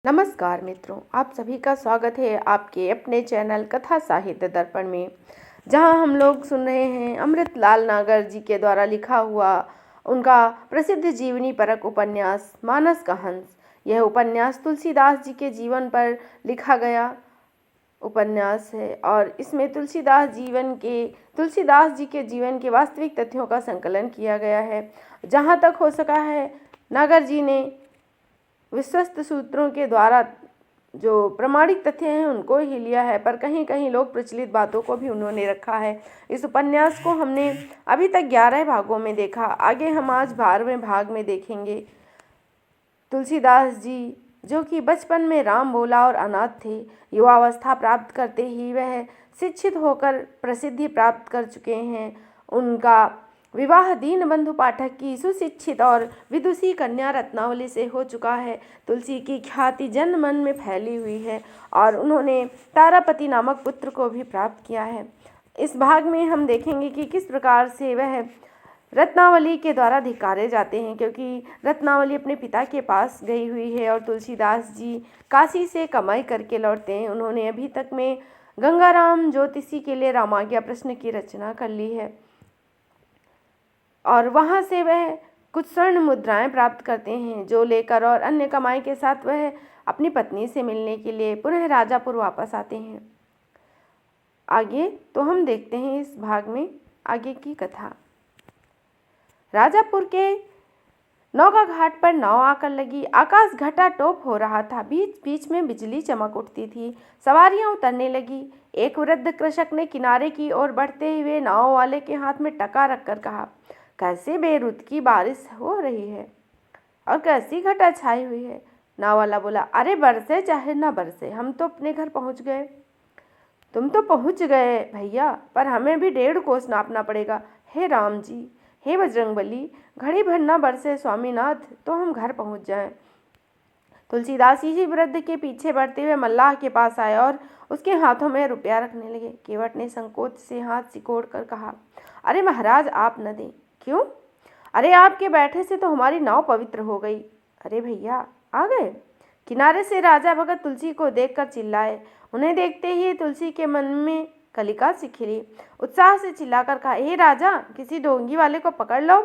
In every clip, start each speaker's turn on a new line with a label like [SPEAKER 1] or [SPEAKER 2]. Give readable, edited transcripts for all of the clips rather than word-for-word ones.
[SPEAKER 1] नमस्कार मित्रों, आप सभी का स्वागत है आपके अपने चैनल कथा साहित्य दर्पण में, जहां हम लोग सुन रहे हैं अमृतलाल नागर जी के द्वारा लिखा हुआ उनका प्रसिद्ध जीवनी परक उपन्यास मानस का हंस। यह उपन्यास तुलसीदास जी के जीवन पर लिखा गया उपन्यास है और इसमें तुलसीदास जी के जीवन के वास्तविक तथ्यों का संकलन किया गया है। जहाँ तक हो सका है नागर जी ने विश्वस्त सूत्रों के द्वारा जो प्रमाणिक तथ्य हैं उनको ही लिया है, पर कहीं कहीं लोक प्रचलित बातों को भी उन्होंने रखा है। इस उपन्यास को हमने अभी तक 11 भागों में देखा। आगे हम आज 12वें भाग में देखेंगे। तुलसीदास जी जो कि बचपन में राम भोला और अनाथ थे, युवावस्था प्राप्त करते ही वह शिक्षित होकर प्रसिद्धि प्राप्त कर चुके हैं। उनका विवाह दीनबंधु पाठक की सुशिक्षित और विदुषी कन्या रत्नावली से हो चुका है। तुलसी की ख्याति जन मन में फैली हुई है और उन्होंने तारापति नामक पुत्र को भी प्राप्त किया है। इस भाग में हम देखेंगे कि किस प्रकार से वह रत्नावली के द्वारा धिक्कारे जाते हैं, क्योंकि रत्नावली अपने पिता के पास गई हुई है और तुलसीदास जी काशी से कमाई करके लौटते हैं। उन्होंने अभी तक में गंगाराम ज्योतिषी के लिए रामाज्ञा प्रश्न की रचना कर ली है और वहाँ से वह कुछ स्वर्ण मुद्राएं प्राप्त करते हैं, जो लेकर और अन्य कमाई के साथ वह अपनी पत्नी से मिलने के लिए पुनः राजापुर वापस आते हैं। आगे तो हम देखते हैं इस भाग में आगे की कथा। राजापुर के नौका घाट पर नाव आकर लगी। आकाश घटा टोप हो रहा था। बीच बीच में बिजली चमक उठती थी। सवारियां उतरने लगी। एक वृद्ध कृषक ने किनारे की ओर बढ़ते हुए नाव वाले के हाथ में टका रखकर कहा, कैसे बेरुत की बारिश हो रही है और कैसी घटा छाई हुई है। नाव वाला बोला, अरे बरसे चाहे ना बरसे, हम तो अपने घर पहुंच गए। तुम तो पहुंच गए भैया, पर हमें भी 1.5 कोस नापना पड़ेगा। हे राम जी, हे बजरंगबली, घड़ी भर ना बरसे स्वामीनाथ तो हम घर पहुंच जाएं। तुलसीदास ही वृद्ध के पीछे बढ़ते हुए मल्लाह के पास आए और उसके हाथों में रुपया रखने लगे। केवट ने संकोच से हाथ सिकोड़ कर कहा, अरे महाराज आप न दें। क्यों? अरे आपके बैठे से तो हमारी नाव पवित्र हो गई। अरे भैया आ गए। किनारे से राजा भगत तुलसी को देखकर चिल्लाए। उन्हें देखते ही तुलसी के मन में कलिका सी खिली। उत्साह से चिल्लाकर कहा, हे राजा, किसी ढोंगी वाले को पकड़ लो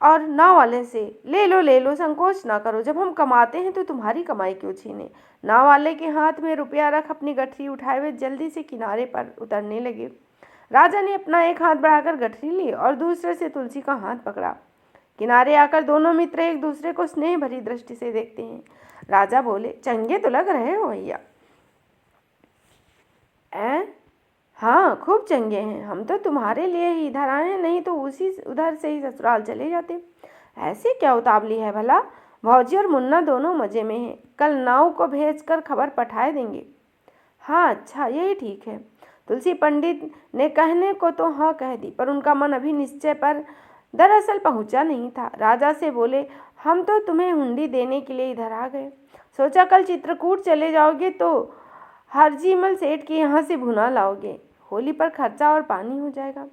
[SPEAKER 1] और नाव वाले से ले लो, संकोच ना करो। जब हम कमाते हैं तो तुम्हारी कमाई क्यों छीने। नाव वाले के हाथ में रुपया रख अपनी गठरी उठाए हुए जल्दी से किनारे पर उतरने लगे। राजा ने अपना एक हाथ बढ़ाकर गठरी ली और दूसरे से तुलसी का हाथ पकड़ा। किनारे आकर दोनों मित्र एक दूसरे को स्नेह भरी दृष्टि से देखते हैं। राजा बोले, चंगे तो लग रहे हो भैया। हाँ, खूब चंगे हैं। हम तो तुम्हारे लिए ही इधर आए हैं, नहीं तो उधर से ही ससुराल चले जाते। ऐसी क्या उतावली है भला? भौजी और मुन्ना दोनों मजे में हैं। कल नाव को भेजकर खबर पठाए देंगे। हाँ अच्छा, यही ठीक है। तुलसी पंडित ने कहने को तो हाँ कह दी, पर उनका मन अभी निश्चय पर दरअसल पहुंचा नहीं था। राजा से बोले, हम तो तुम्हें हुंडी देने के लिए इधर आ गए। सोचा कल चित्रकूट चले जाओगे तो हरजीमल सेठ के यहाँ से भुना लाओगे। होली पर खर्चा और पानी हो जाएगा।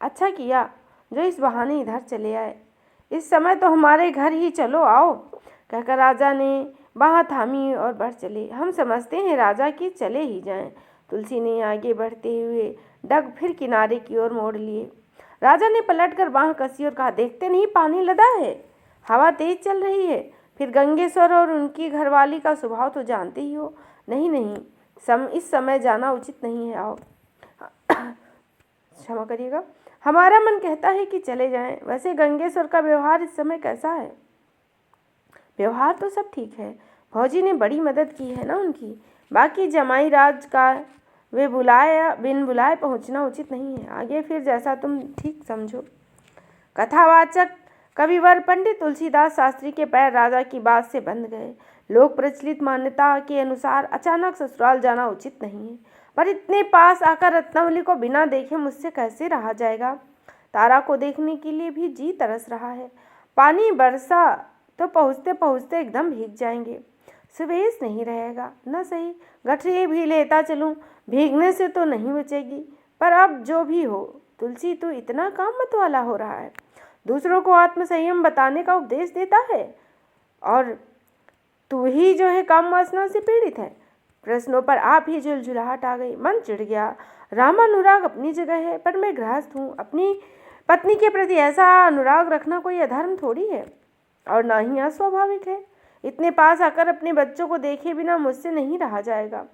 [SPEAKER 1] अच्छा किया जो इस बहाने इधर चले आए। इस समय तो हमारे घर ही चलो आओ, कहकर राजा ने बाह थामी और बढ़ चले। हम समझते हैं राजा कि चले ही जाएं। तुलसी ने आगे बढ़ते हुए डग फिर किनारे की ओर मोड़ लिए। राजा ने पलटकर बाह कसी और कहा, देखते नहीं पानी लदा है, हवा तेज चल रही है। फिर गंगेश्वर और उनकी घरवाली का स्वभाव तो जानते ही हो। नहीं नहीं, इस समय जाना उचित नहीं है। आओ क्षमा करिएगा, हमारा मन कहता है कि चले जाएं। वैसे गंगेश्वर का व्यवहार इस समय कैसा है? व्यवहार तो सब ठीक है। भौजी ने बड़ी मदद की है ना उनकी। बाकी जमाई राज का वे बिन बुलाए पहुंचना उचित नहीं है। आगे फिर जैसा तुम ठीक समझो। कथावाचक कविवर पंडित तुलसीदास शास्त्री के पैर राजा की बात से बंध गए। लोक प्रचलित मान्यता के अनुसार अचानक ससुराल जाना उचित नहीं है, पर इतने पास आकर रत्नावली को बिना देखे मुझसे कैसे रहा जाएगा। तारा को देखने के लिए भी जी तरस रहा है। पानी बरसा तो पहुँचते पहुँचते एकदम भीग जाएंगे। सुवेश नहीं रहेगा। न सही गठरी भी लेता चलूँ, भीगने से तो नहीं बचेगी। पर अब जो भी हो, तुलसी तू इतना काम मत वाला हो रहा है। दूसरों को आत्मसंयम बताने का उपदेश देता है और तू तू ही जो है काम वासना से पीड़ित है। प्रश्नों पर आप ही झुलझुलाहट आ गई। मन चिढ़ गया। रामानुराग अपनी जगह है, पर मैं गृहस्थ हूँ। अपनी पत्नी के प्रति ऐसा अनुराग रखना कोई अधर्म थोड़ी है, और ना ही अस्वाभाविक है। इतने पास आकर अपने बच्चों को देखे बिना मुझसे नहीं रहा जाएगा।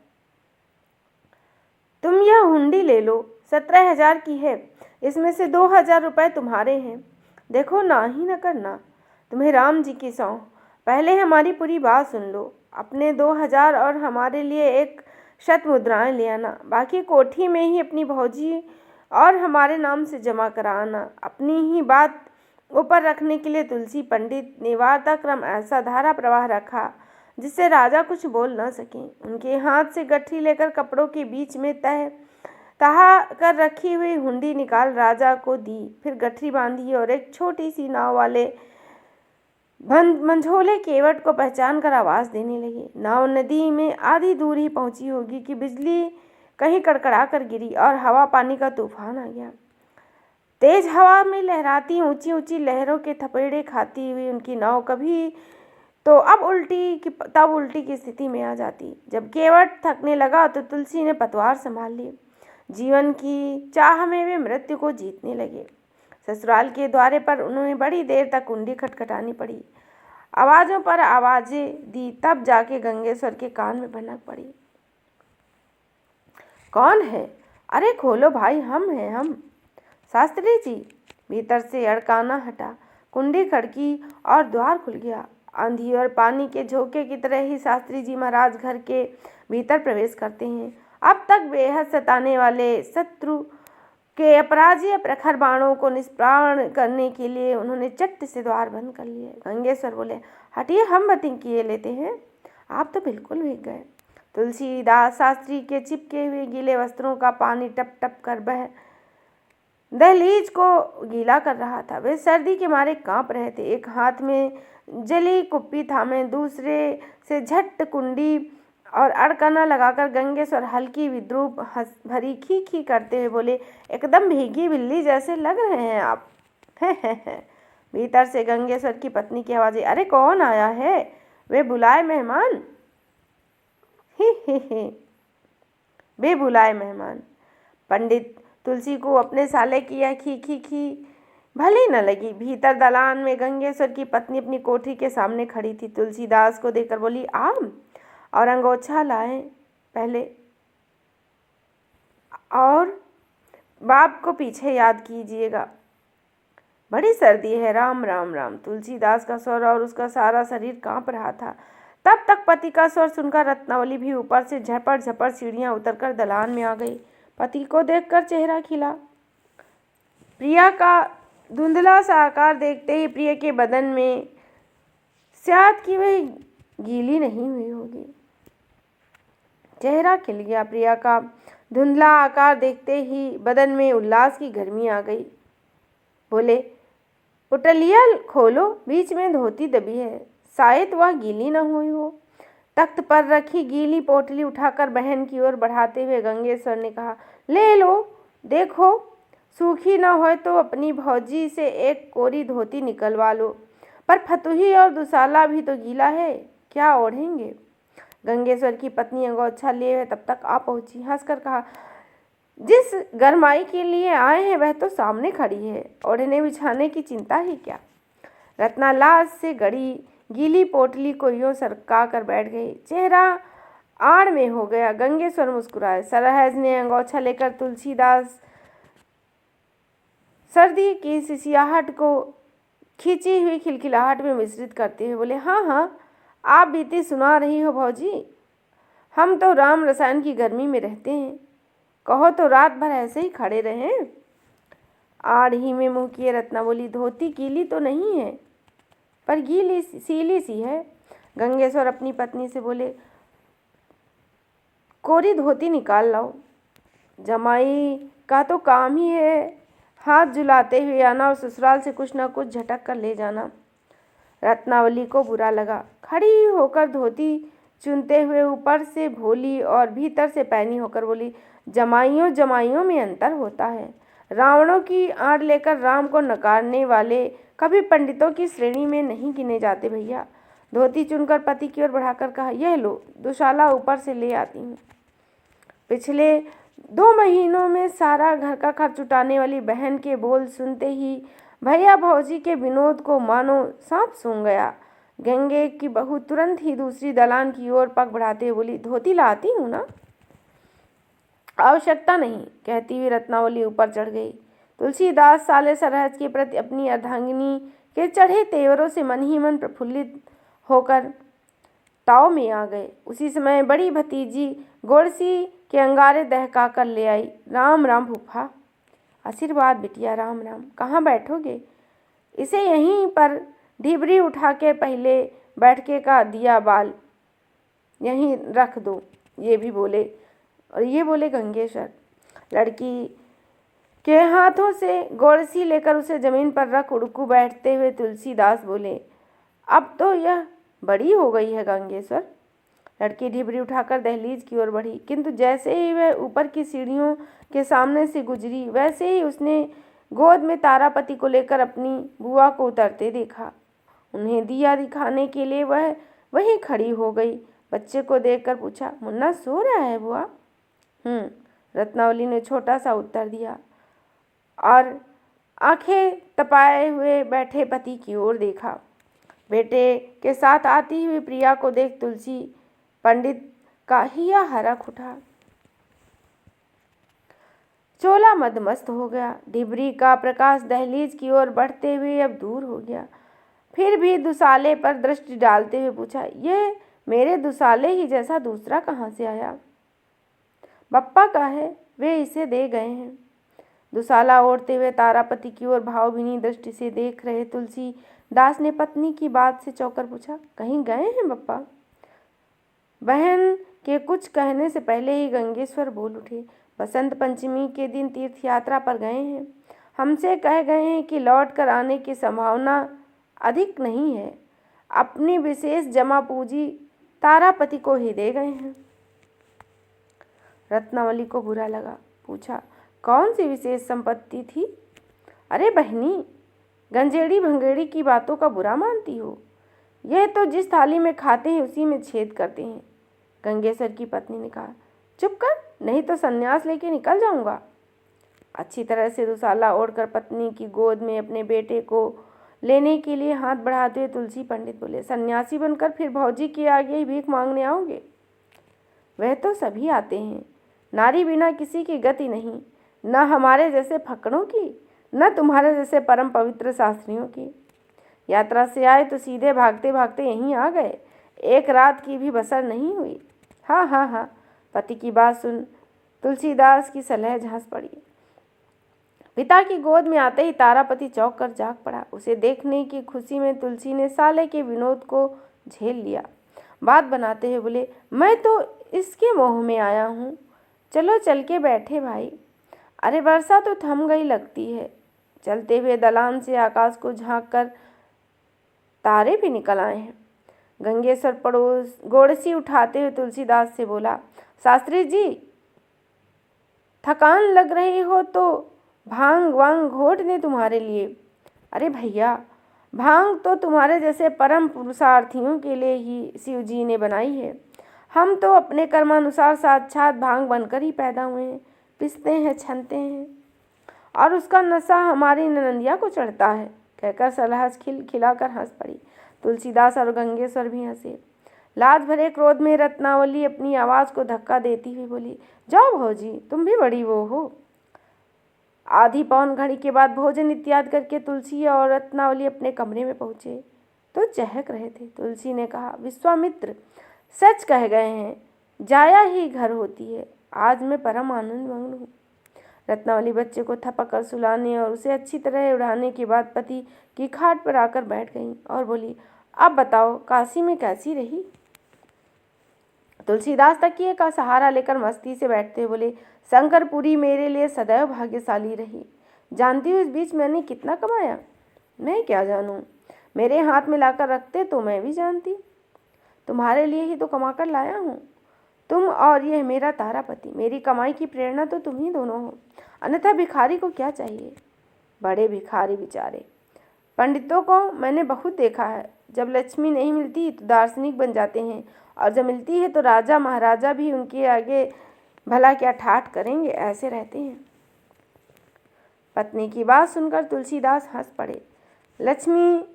[SPEAKER 1] तुम यह हुंडी ले लो, 17,000 की है। इसमें से 2,000 रुपये तुम्हारे हैं। देखो, ना ही न करना। तुम्हें राम जी की सौंह। पहले हमारी पूरी बात सुन लो। अपने 2,000 और हमारे लिए 1 मुद्राएं ले आना। बाकी कोठी में ही अपनी भौजी और हमारे नाम से जमा कराना। अपनी ही बात ऊपर रखने के लिए तुलसी पंडित ने वार्ताक्रम ऐसा धारा प्रवाह रखा जिससे राजा कुछ बोल न सके। उनके हाथ से गठरी लेकर कपड़ों के बीच में तहा कर रखी हुई हुंडी निकाल राजा को दी। फिर गठरी बांधी और एक छोटी सी नाव वाले मंझोले केवट को पहचान कर आवाज़ देने लगे। नाव नदी में आधी दूर ही पहुंची होगी कि बिजली कहीं कड़कड़ा कर गिरी और हवा पानी का तूफान आ गया। तेज हवा में लहराती ऊंची ऊंची लहरों के थपेड़े खाती हुई उनकी नाव कभी तो अब उल्टी की स्थिति में आ जाती। जब केवट थकने लगा तो तुलसी ने पतवार संभाल ली। जीवन की चाह में वे मृत्यु को जीतने लगे। ससुराल के द्वारे पर उन्हें बड़ी देर तक कुंडी खटखटानी पड़ी। आवाज़ों पर आवाज़ें दी, तब जाके गंगेश्वर के कान में भनक पड़ी। कौन है? अरे खोलो भाई, हम हैं, हम। शास्त्री जी। भीतर से अड़काना हटा, कुंडी खड़की और द्वार खुल गया। आंधी और पानी के झोंके की तरह ही शास्त्री जी महाराज घर के भीतर प्रवेश करते हैं। अब तक बेहद सताने वाले शत्रु के अपराज्य प्रखर बाणों को निष्प्राण करने के लिए उन्होंने चट से द्वार बंद कर लिए। गंगेश्वर बोले, हटिए, हम बतिंग किए लेते हैं। आप तो बिल्कुल भीग गए। तुलसीदास शास्त्री के चिपके हुए गीले वस्त्रों का पानी टप टप कर बह दहलीज को गीला कर रहा था। वे सर्दी के मारे कांप रहे थे। एक हाथ में जली कुप्पी थामे, दूसरे से झट कुंडी और अड़कना लगाकर गंगेश्वर हल्की विद्रूप भरी खी खी करते हुए बोले, एकदम भीगी बिल्ली जैसे लग रहे हैं आप। भीतर से गंगेश्वर की पत्नी की आवाज़, अरे कौन आया है? वे बुलाए मेहमान। ही वे बुलाए मेहमान। पंडित तुलसी को अपने साले की यह खी खी खी भली न लगी। भीतर दलान में गंगेश्वर की पत्नी अपनी कोठरी के सामने खड़ी थी। तुलसीदास को देखकर बोली, आम और अंगोछा लाएं पहले, और बाप को पीछे याद कीजिएगा। बड़ी सर्दी है। राम राम राम। तुलसीदास का स्वर और उसका सारा शरीर कांप रहा था। तब तक पति का स्वर सुनकर रत्नावली भी ऊपर से झपट झपट सीढ़ियां उतरकर दलान में आ गई। पति को देखकर चेहरा खिला। प्रिया का धुंधला सा आकार देखते ही प्रिय के बदन में स्याद की वही गीली नहीं हुई होगी। चेहरा खिल गया। प्रिया का धुंधला आकार देखते ही बदन में उल्लास की गर्मी आ गई। बोले, पुटलिया खोलो, बीच में धोती दबी है, शायद वह गीली न हुई हो। तख्त पर रखी गीली पोटली उठाकर बहन की ओर बढ़ाते हुए गंगेश्वर ने कहा, ले लो, देखो सूखी न हो तो अपनी भौजी से एक कोरी धोती निकलवा लो। पर फतुही और दुसाला भी तो गीला है, क्या ओढ़ेंगे? गंगेश्वर की पत्नी अंगोछा लिए हुए तब तक आ पहुंची। हंसकर कहा, जिस गरमाई के लिए आए हैं वह तो सामने खड़ी है, ओढ़ने बिछाने की चिंता ही क्या। रत्नालास से गड़ी गीली पोटली को यूं सरका कर बैठ गई। चेहरा आड़ में हो गया। गंगेश्वर मुस्कुराए। सरहज ने अंगोछा लेकर तुलसीदास सर्दी की सिसियाहट को खींची हुई खिलखिलाहट में मिश्रित करते हुए बोले, हाँ हाँ, आप बीती सुना रही हो भौजी। हम तो राम रसायन की गर्मी में रहते हैं, कहो तो रात भर ऐसे ही खड़े रहें। आड़ ही में मुँह किए रत्ना बोली, धोती गीली तो नहीं है, पर गीली सीली सी है। गंगेश्वर अपनी पत्नी से बोले, कोरी धोती निकाल लाओ। जमाई का तो काम ही है हाथ झुलाते हुए आना और ससुराल से कुछ न कुछ झटक कर ले जाना। रत्नावली को बुरा लगा। खड़ी होकर धोती चुनते हुए ऊपर से भोली और भीतर से पैनी होकर बोली, जमाइयों जमाइयों में अंतर होता है। रावणों की आड़ लेकर राम को नकारने वाले कभी पंडितों की श्रेणी में नहीं गिने जाते भैया। धोती चुनकर पति की ओर बढ़ाकर कहा, यह लो, दुशाला ऊपर से ले आती हूँ। पिछले 2 महीनों में सारा घर का खर्च उठाने वाली बहन के बोल सुनते ही भैया भौजी के विनोद को मानो सांप सूंघ गया। गंगे की बहू तुरंत ही दूसरी दलान की ओर पग बढ़ाते हुए बोली, धोती लाती हूँ ना? आवश्यकता नहीं, कहती हुई रत्नावली ऊपर चढ़ गई। तुलसीदास साले सरहज के प्रति अपनी अर्धांगिनी के चढ़े तेवरों से मन ही मन प्रफुल्लित होकर ताव में आ गए। उसी समय बड़ी भतीजी गोड़सी के अंगारे दहका कर ले आई। राम राम फूफा। आशीर्वाद बिटिया, राम राम। कहाँ बैठोगे? इसे यहीं पर ढिबरी उठा के पहले बैठके का दिया बाल यहीं रख दो, ये भी बोले। और ये बोले गंगेश्वर। लड़की के हाथों से गोड़सी लेकर उसे जमीन पर रख उड़कू बैठते हुए तुलसीदास बोले, अब तो यह बड़ी हो गई है गंगेश्वर। लड़की ढिबरी उठाकर दहलीज की ओर बढ़ी, किंतु जैसे ही वह ऊपर की सीढ़ियों के सामने से गुजरी वैसे ही उसने गोद में तारापति को लेकर अपनी बुआ को उतरते देखा। उन्हें दिया दिखाने के लिए वह वहीं खड़ी हो गई। बच्चे को देखकर पूछा, मुन्ना सो रहा है बुआ? रत्नावली ने छोटा सा उत्तर दिया और आंखें तपाए हुए बैठे पति की ओर देखा। बेटे के साथ आती हुई प्रिया को देख तुलसी पंडित का हिया हरख उठा। चोला मदमस्त हो गया। डिबरी का प्रकाश दहलीज की ओर बढ़ते हुए अब दूर हो गया। फिर भी दुसाले पर दृष्टि डालते हुए पूछा, यह मेरे दुसाले ही जैसा दूसरा कहाँ से आया? बप्पा का है, वे इसे दे गए हैं। दुसाला ओढ़ते हुए तारापति की ओर भावभीनी दृष्टि से देख रहे तुलसी दास ने पत्नी की बात से चौंकर पूछा, कहीं गए हैं बप्पा? बहन के कुछ कहने से पहले ही गंगेश्वर बोल उठे, बसंत पंचमी के दिन तीर्थ यात्रा पर गए हैं। हमसे कह गए हैं कि लौट कर आने की संभावना अधिक नहीं है। अपनी विशेष जमा पूंजी तारापति को ही दे गए हैं। रत्नावली को बुरा लगा, पूछा, कौन सी विशेष संपत्ति थी? अरे बहनी, गंजेड़ी भंगेड़ी की बातों का बुरा मानती हो? यह तो जिस थाली में खाते हैं उसी में छेद करते हैं। गंगेश्वर की पत्नी ने कहा, चुप कर, नहीं तो सन्यास लेके निकल जाऊंगा। अच्छी तरह से दुसाला ओढ़कर पत्नी की गोद में अपने बेटे को लेने के लिए हाथ बढ़ाते हुए तुलसी पंडित बोले, सन्यासी बनकर फिर भौजी के आगे ही भीख मांगने आओगे? वह तो सभी आते हैं, नारी बिना किसी की गति नहीं, न हमारे जैसे फकड़ों की, न तुम्हारे जैसे परम पवित्र शास्त्रियों की। यात्रा से आए तो सीधे भागते भागते यहीं आ गए, एक रात की भी बसर नहीं हुई। हाँ हाँ हाँ। पति की बात सुन तुलसीदास की सलह हंस पड़ी। पिता की गोद में आते ही तारापति चौंक कर जाग पड़ा। उसे देखने की खुशी में तुलसी ने साले के विनोद को झेल लिया। बात बनाते हुए बोले, मैं तो इसके मोह में आया हूँ, चलो चल के बैठे भाई। अरे वर्षा तो थम गई लगती है। चलते हुए दलान से आकाश को झांक कर तारे भी निकल आए हैं। गंगेश्वर पड़ोस गोड़सी उठाते हुए तुलसीदास से बोला, शास्त्री जी, थकान लग रही हो तो भांग वांग घोट दे तुम्हारे लिए। अरे भैया, भांग तो तुम्हारे जैसे परम पुरुषार्थियों के लिए ही शिव जी ने बनाई है। हम तो अपने कर्मानुसार साक्षात भांग बनकर ही पैदा हुए हैं, पिसते हैं, छनते हैं, और उसका नशा हमारी ननंदिया को चढ़ता है। कहकर सलहज खिलाकर हंस पड़ी। तुलसीदास और गंगेश्वर भी हंसे। लाज भरे क्रोध में रत्नावली अपनी आवाज़ को धक्का देती हुई बोली, जाओ भौजी, तुम भी बड़ी वो हो। आधी पौन घड़ी के बाद भोजन इत्यादि करके तुलसी और रत्नावली अपने कमरे में पहुँचे तो चहक रहे थे। तुलसी ने कहा, विश्वामित्र सच कह गए हैं, जाया ही घर होती है। आज मैं परम आनंद मग्न हूँ। रत्नावली बच्चे को थपक कर सुलाने और उसे अच्छी तरह उड़ाने के बाद पति की खाट पर आकर बैठ गई और बोली, अब बताओ काशी में कैसी रही? तुलसीदास तकिए का सहारा लेकर मस्ती से बैठते बोले, शंकरपुरी मेरे लिए सदैव भाग्यशाली रही। जानती हूँ इस बीच मैंने कितना कमाया? मैं क्या जानूँ, मेरे हाथ में लाकर रखते तो मैं भी जानती। तुम्हारे लिए ही तो कमा कर लाया हूँ। तुम और यह मेरा तारापति, मेरी कमाई की प्रेरणा तो तुम ही दोनों हो, अन्यथा भिखारी को क्या चाहिए? बड़े भिखारी बेचारे। पंडितों को मैंने बहुत देखा है, जब लक्ष्मी नहीं मिलती तो दार्शनिक बन जाते हैं, और जब मिलती है तो राजा महाराजा भी उनके आगे भला क्या ठाठ करेंगे, ऐसे रहते हैं। पत्नी की बात सुनकर तुलसीदास हंस पड़े। लक्ष्मी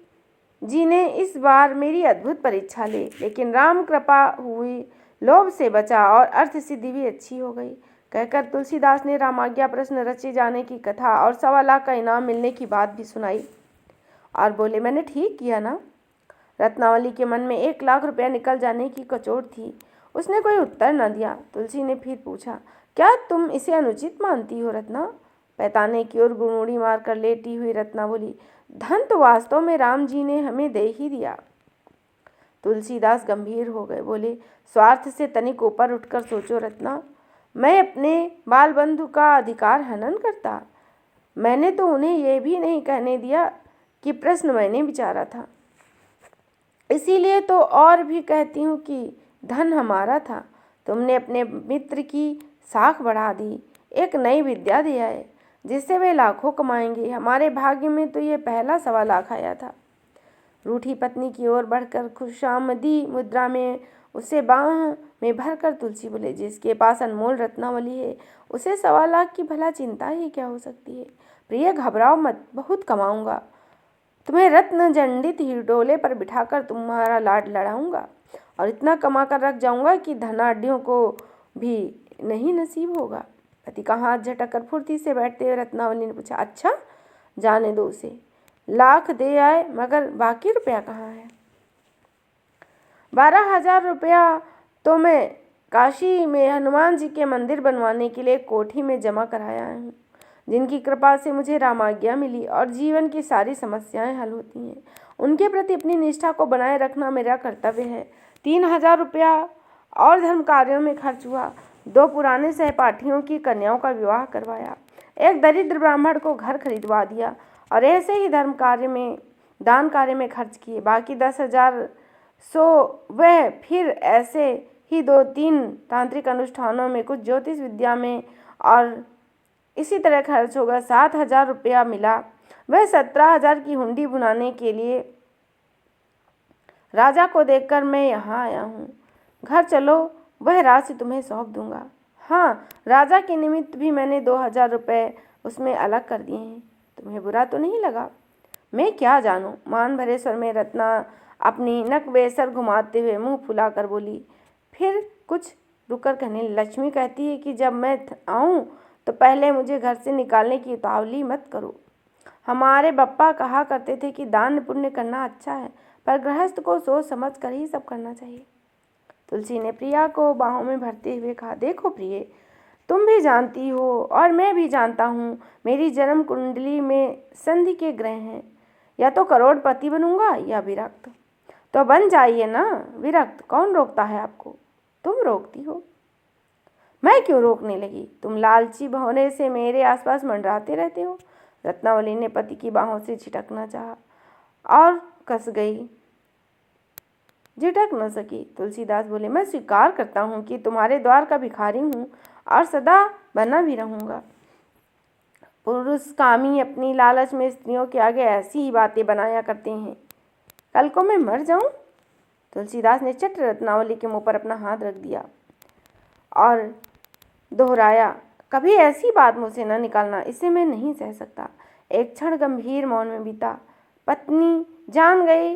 [SPEAKER 1] जी ने इस बार मेरी अद्भुत परीक्षा ली, लेकिन राम कृपा हुई, लोभ से बचा और अर्थ सिद्धि भी अच्छी हो गई, कहकर तुलसीदास ने रामाज्ञा प्रश्न रचे जाने की कथा और 1.25 लाख का इनाम मिलने की बात भी सुनाई और बोले, मैंने ठीक किया ना। रत्नावली के मन में 1 लाख रुपया निकल जाने की कचोट थी। उसने कोई उत्तर न दिया। तुलसी ने फिर पूछा, क्या तुम इसे अनुचित मानती हो रत्ना? पैताने की ओर गुड़मुड़ी मारकर लेटी हुई रत्ना बोली, धन तो वास्तव में राम जी ने हमें दे ही दिया। तुलसीदास गंभीर हो गए, बोले, स्वार्थ से तनिक ऊपर उठकर सोचो रत्ना, मैं अपने बाल बंधु का अधिकार हनन करता? मैंने तो उन्हें यह भी नहीं कहने दिया कि प्रश्न मैंने विचारा था। इसीलिए तो और भी कहती हूँ कि धन हमारा था, तुमने अपने मित्र की साख बढ़ा दी, एक नई विद्या दे आए जिससे वे लाखों कमाएंगे। हमारे भाग्य में तो ये पहला 1.25 लाख आया था। रूठी पत्नी की ओर बढ़कर खुशामदी मुद्रा में उसे बाह में भरकर तुलसी बोले, जिसके पास अनमोल रत्नावली है उसे 1.25 लाख की भला चिंता ही क्या हो सकती है। प्रिय, घबराओ मत, बहुत कमाऊंगा। तुम्हें रत्न जंडित हिडोले पर बिठाकर तुम्हारा लाड लड़ाऊंगा और इतना कमा कर रख जाऊंगा कि धनाढ़ियों को भी नहीं नसीब होगा। पति का हाथ झटक कर फुर्ती से बैठते हुए रत्नावली ने पूछा, अच्छा, जाने दो उसे, लाख दे आए, मगर बाकी रुपया कहाँ है? 12,000 रुपया तो मैं काशी में हनुमान जी के मंदिर बनवाने के लिए कोठी में जमा कराया हूँ, जिनकी कृपा से मुझे रामाज्ञा मिली और जीवन की सारी समस्याएं हल होती हैं। उनके प्रति अपनी निष्ठा को बनाए रखना मेरा कर्तव्य है। 3,000 रुपया और धर्म कार्यों में खर्च हुआ। 2 पुराने सहपाठियों की कन्याओं का विवाह करवाया, एक दरिद्र ब्राह्मण को घर खरीदवा दिया और ऐसे ही दान कार्य में खर्च किए। बाकी 10,000 वह फिर ऐसे ही 2-3 तांत्रिक अनुष्ठानों में, कुछ ज्योतिष विद्या में और इसी तरह खर्च होगा। 7,000 रुपया मिला, वह 17,000 की हुंडी बुनाने के लिए राजा को देखकर मैं यहाँ आया हूँ। घर चलो, वह राशि तुम्हें सौंप दूंगा। हाँ, राजा के निमित्त भी मैंने 2,000 रुपये उसमें अलग कर दिए हैं। तुम्हें बुरा तो नहीं लगा? मैं क्या जानूं, मान भरे स्वर में रत्ना अपनी नक बेसर घुमाते हुए मुंह फुलाकर बोली। फिर कुछ रुककर कहने, लक्ष्मी कहती है कि जब मैं आऊँ तो पहले मुझे घर से निकालने की उतावली मत करो। हमारे बप्पा कहा करते थे कि दान पुण्य करना अच्छा है, पर गृहस्थ को सोच समझ कर ही सब करना चाहिए। तुलसी ने प्रिया को बाहों में भरते हुए कहा, देखो प्रिय, तुम भी जानती हो और मैं भी जानता हूँ, मेरी जन्म कुंडली में संधि के ग्रह हैं। या तो करोड़पति बनूंगा या विरक्त। तो बन जाइए ना विरक्त, कौन रोकता है आपको? तुम रोकती हो। मैं क्यों रोकने लगी? तुम लालची होने से मेरे आसपास मंडराते रहते हो। रत्नावली ने पति की बाहों से झिटकना चाहा और कस गई, झिटक न सकी। तुलसीदास बोले, मैं स्वीकार करता हूँ कि तुम्हारे द्वार का भिखारी हूँ और सदा बना भी रहूँगा। पुरुष कामी अपनी लालच में स्त्रियों के आगे ऐसी ही बातें बनाया करते हैं। कल को मैं मर जाऊं? तुलसीदास ने चट रत्नावली के मुंह पर अपना हाथ रख दिया और दोहराया, कभी ऐसी बात मुझसे न निकालना, इसे मैं नहीं सह सकता। एक क्षण गंभीर मौन में बीता। पत्नी जान गई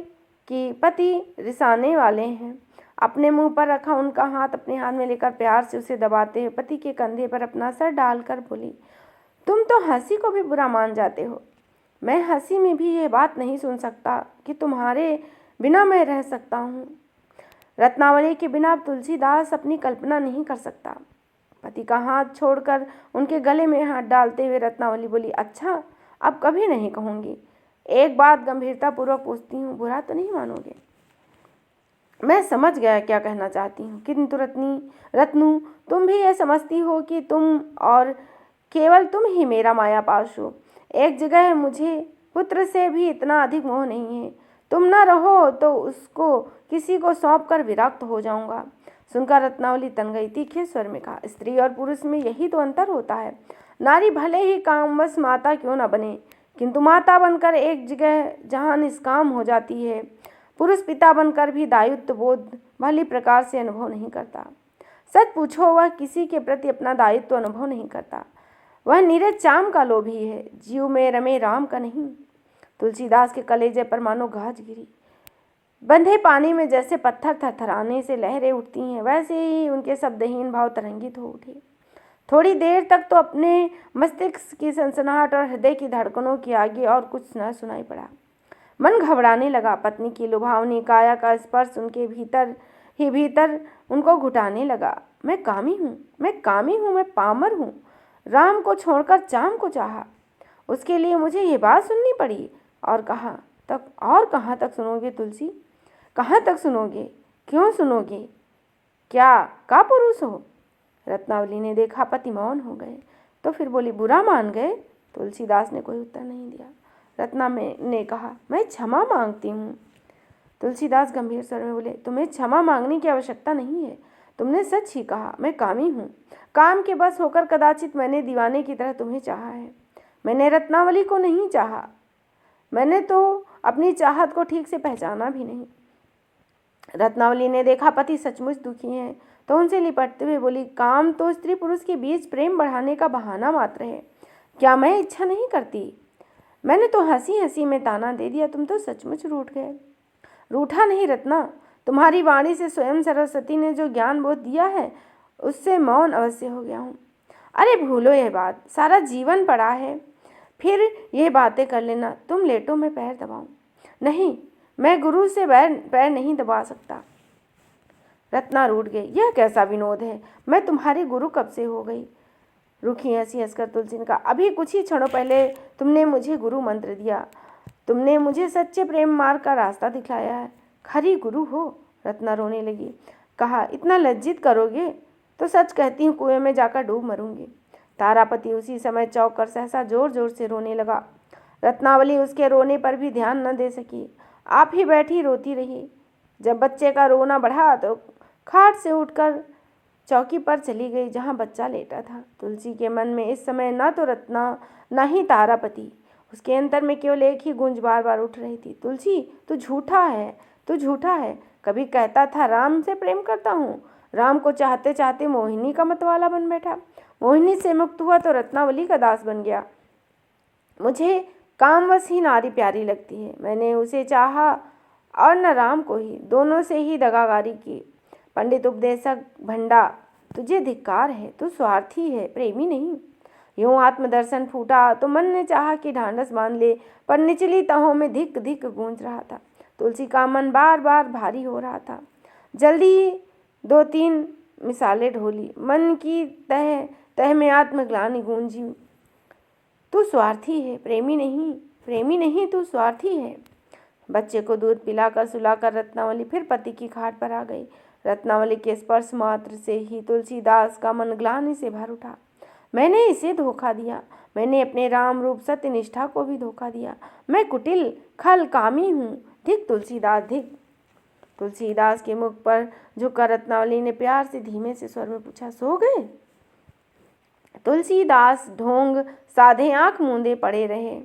[SPEAKER 1] कि पति रिसाने वाले हैं। अपने मुंह पर रखा उनका हाथ अपने हाथ में लेकर प्यार से उसे दबाते हुए पति के कंधे पर अपना सर डालकर बोली, तुम तो हंसी को भी बुरा मान जाते हो। मैं हंसी में भी यह बात नहीं सुन सकता कि तुम्हारे बिना मैं रह सकता हूँ। रत्नावली के बिना अब तुलसीदास अपनी कल्पना नहीं कर सकता। पति का हाथ छोड़कर उनके गले में हाथ डालते हुए रत्नावली बोली, अच्छा, अब कभी नहीं कहूँगी। एक बात गंभीरता पूर्वक पूछती हूँ, बुरा तो नहीं मानोगे? मैं समझ गया क्या कहना चाहती हूँ, किंतु रत्नू, तुम भी ये समझती हो कि तुम और केवल तुम ही मेरा माया पाश हो। एक जगह मुझे पुत्र से भी इतना अधिक मोह नहीं है। तुम न रहो तो उसको किसी को सौंप कर विरक्त हो जाऊंगा। सुनकर रत्नावली तन गई। तीखे स्वर में कहा, स्त्री और पुरुष में यही तो अंतर होता है। नारी भले ही कामवश माता क्यों न बने, किंतु माता बनकर एक जगह जहाँ निष्काम हो जाती है, पुरुष पिता बनकर भी दायित्व बोध भली प्रकार से अनुभव नहीं करता। सच पूछो, वह किसी के प्रति अपना दायित्व अनुभव नहीं करता। वह नीरज चाम का लोभी है, जीव में रमे राम का नहीं। तुलसीदास के कलेजे पर मानो गाज गिरी। बंधे पानी में जैसे पत्थर थरथराने से लहरें उठती हैं, वैसे ही उनके शब्दहीन भाव तरंगित हो उठे। थोड़ी देर तक तो अपने मस्तिष्क की सनसनाहट और हृदय की धड़कनों के आगे और कुछ न सुनाई पड़ा। मन घबराने लगा। पत्नी की लुभावनी काया का स्पर्श उनके भीतर ही भीतर उनको घुटाने लगा। मैं कामी हूँ, मैं कामी हूँ, मैं पामर हूँ। राम को छोड़कर चाम को चाहा, उसके लिए मुझे ये बात सुननी पड़ी। और कहाँ तक सुनोगे तुलसी, कहाँ तक सुनोगे, क्यों सुनोगे? क्या का पुरुष हो? रत्नावली ने देखा पति मौन हो गए, तो फिर बोली, बुरा मान गए? तुलसीदास ने कोई उत्तर नहीं दिया। रत्ना ने कहा, मैं क्षमा मांगती हूँ। तुलसीदास गंभीर स्वर में बोले, तुम्हें क्षमा मांगने की आवश्यकता नहीं है। तुमने सच ही कहा, मैं कामी हूँ। काम के बस होकर कदाचित मैंने दीवाने की तरह तुम्हें चाहा है। मैंने रत्नावली को नहीं चाहा। मैंने तो अपनी चाहत को ठीक से पहचाना भी नहीं। रत्नावली ने देखा पति सचमुच दुखी हैं, तो उनसे लिपटते हुए बोली, काम तो स्त्री पुरुष के बीच प्रेम बढ़ाने का बहाना मात्र है। क्या मैं इच्छा नहीं करती? मैंने तो हंसी हंसी में ताना दे दिया, तुम तो सचमुच रूठ गए। रूठा नहीं रत्ना, तुम्हारी वाणी से स्वयं सरस्वती ने जो ज्ञान बोध दिया है, उससे मौन अवश्य हो गया हूँ। अरे भूलो यह बात, सारा जीवन पड़ा है, फिर ये बातें कर लेना। तुम लेटो, मैं पैर दबाऊं? नहीं, मैं गुरु से पैर नहीं दबा सकता। रत्ना रूठ गई। यह कैसा विनोद है? मैं तुम्हारी गुरु कब से हो गई? रूखी हंसी हंसकर तुलसी ने कहा, अभी कुछ ही क्षणों पहले तुमने मुझे गुरु मंत्र दिया। तुमने मुझे सच्चे प्रेम मार्ग का रास्ता दिखाया है। खरी गुरु हो। रत्ना रोने लगी। कहा, इतना लज्जित करोगे तो सच कहती हूँ, कुएं में जाकर डूब मरूंगी। तारापति उसी समय चौंक कर सहसा जोर जोर से रोने लगा। रत्नावली उसके रोने पर भी ध्यान न दे सकी, आप ही बैठी रोती रही। जब बच्चे का रोना बढ़ा तो खाट से उठकर चौकी पर चली गई, जहाँ बच्चा लेटा था। तुलसी के मन में इस समय न तो रत्ना न ही तारापति, उसके अंतर में केवल एक ही गूंज बार बार उठ रही थी, तुलसी तू झूठा है, तू झूठा है। कभी कहता था राम से प्रेम करता हूँ, राम को चाहते चाहते मोहिनी का मतवाला बन बैठा। मोहिनी से मुक्त हुआ तो रत्नावली का दास बन गया। मुझे कामवश ही नारी प्यारी लगती है। मैंने उसे चाहा और न राम को ही, दोनों से ही दगागारी की। पंडित उपदेशक भंडा, तुझे धिक्कार है, तू स्वार्थी है, प्रेमी नहीं। यूं आत्मदर्शन फूटा तो मन ने चाहा कि ढांढस बांध ले, पर निचली तहों में धिक धिक गूंज रहा था। तुलसी का मन बार बार भारी हो रहा था। जल्दी 2-3 मिसालें ढोली, मन की तह तह में आत्मग्लानि गूंजी, तू स्वार्थी है, प्रेमी नहीं, प्रेमी नहीं, तू स्वार्थी है। बच्चे को दूध पिलाकर सुलाकर रत्नावली फिर पति की खाट पर आ गई। रत्नावली के स्पर्श मात्र से ही तुलसीदास का मन ग्लानि से भर उठा। मैंने इसे धोखा दिया, मैंने अपने राम रूप सत्य निष्ठा को भी धोखा दिया। मैं कुटिल खल कामी हूँ। धिक तुलसीदास, धिक। तुलसीदास के मुख पर झुककर रत्नावली ने प्यार से धीमे से स्वर में पूछा, सो गए? तुलसीदास ढोंग साधे आंख मूंदे पड़े रहे।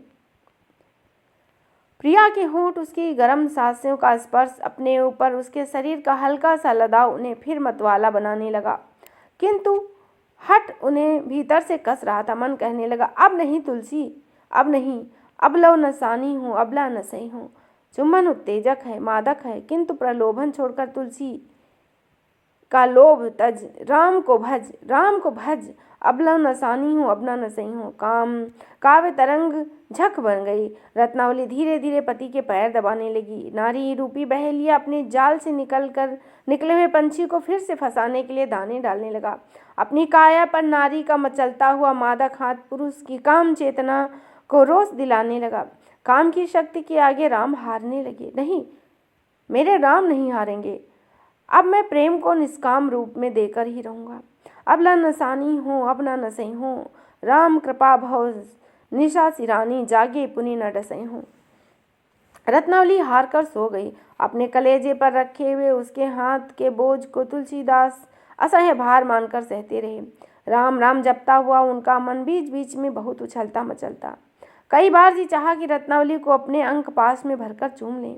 [SPEAKER 1] प्रिया के होंठ, उसकी गर्म सांसों का स्पर्श, अपने ऊपर उसके शरीर का हल्का सा लदाव उन्हें फिर मतवाला बनाने लगा, किंतु हट उन्हें भीतर से कस रहा था। मन कहने लगा, अब नहीं तुलसी, अब नहीं, अबलव नसानी हूँ, अबला नसई हूँ। चुम्बन उत्तेजक है, मादक है, किंतु प्रलोभन छोड़कर तुलसी का लोभ तज, राम को भज, राम को भज। अबला नसानी हूँ, अबला नसई हूँ। काव्य तरंग झक बन गई। रत्नावली धीरे धीरे पति के पैर दबाने लगी। नारी रूपी बहेलिया अपने जाल से निकले हुए पंछी को फिर से फंसाने के लिए दाने डालने लगा। अपनी काया पर नारी का मचलता हुआ मादक हाथ पुरुष की काम चेतना को रोष दिलाने लगा। काम की शक्ति के आगे राम हारने लगे। नहीं, मेरे राम नहीं हारेंगे। अब मैं प्रेम को निष्काम रूप में देकर ही रहूँगा। अबला नसानी हूँ, अब न नसई हूँ। राम कृपा भव निशा सिरानी, जागे पुनि न डसई हूँ। रत्नावली हार कर सो गई। अपने कलेजे पर रखे हुए उसके हाथ के बोझ को तुलसीदास असह्य भार मानकर सहते रहे। राम राम जपता हुआ उनका मन बीच बीच में बहुत उछलता मचलता। कई बार जी चाहा कि रत्नावली को अपने अंक पास में भरकर चूम लें,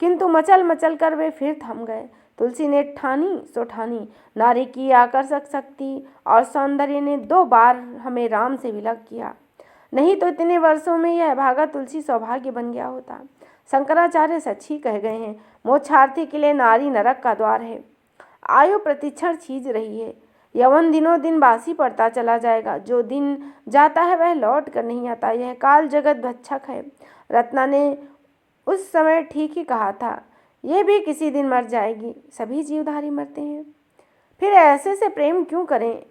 [SPEAKER 1] किंतु मचल मचल कर वे फिर थम गए। तुलसी ने ठानी सो ठानी, नारी की आकर्षक शक्ति और सौंदर्य ने 2 बार हमें राम से विलग किया, नहीं तो इतने वर्षों में यह भागा तुलसी सौभाग्य बन गया होता। शंकराचार्य सच ही कह गए हैं, मोक्षार्थी के लिए नारी नरक का द्वार है। आयु प्रतिक्षण छीज रही है, यौवन दिनों दिन बासी पड़ता चला जाएगा, जो दिन जाता है वह लौट कर नहीं आता। यह काल जगत भक्षक है। रत्ना ने उस समय ठीक ही कहा था, ये भी किसी दिन मर जाएगी, सभी जीवधारी मरते हैं। फिर ऐसे से प्रेम क्यों करें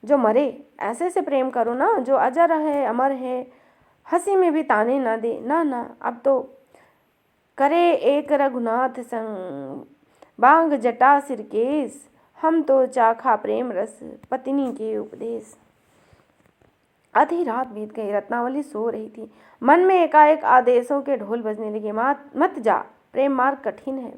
[SPEAKER 1] जो मरे, ऐसे से प्रेम करो ना जो अजर है, अमर है, हंसी में भी ताने ना दे। ना ना, अब तो करे एक रघुनाथ संग, बांग जटा सिरकेश, हम तो चाखा प्रेम रस, पत्नी के उपदेश। आधी रात बीत गई, रत्नावली सो रही थी। मन में एकाएक आदेशों के ढोल बजने लगे। मत जा, प्रेम मार्ग कठिन है,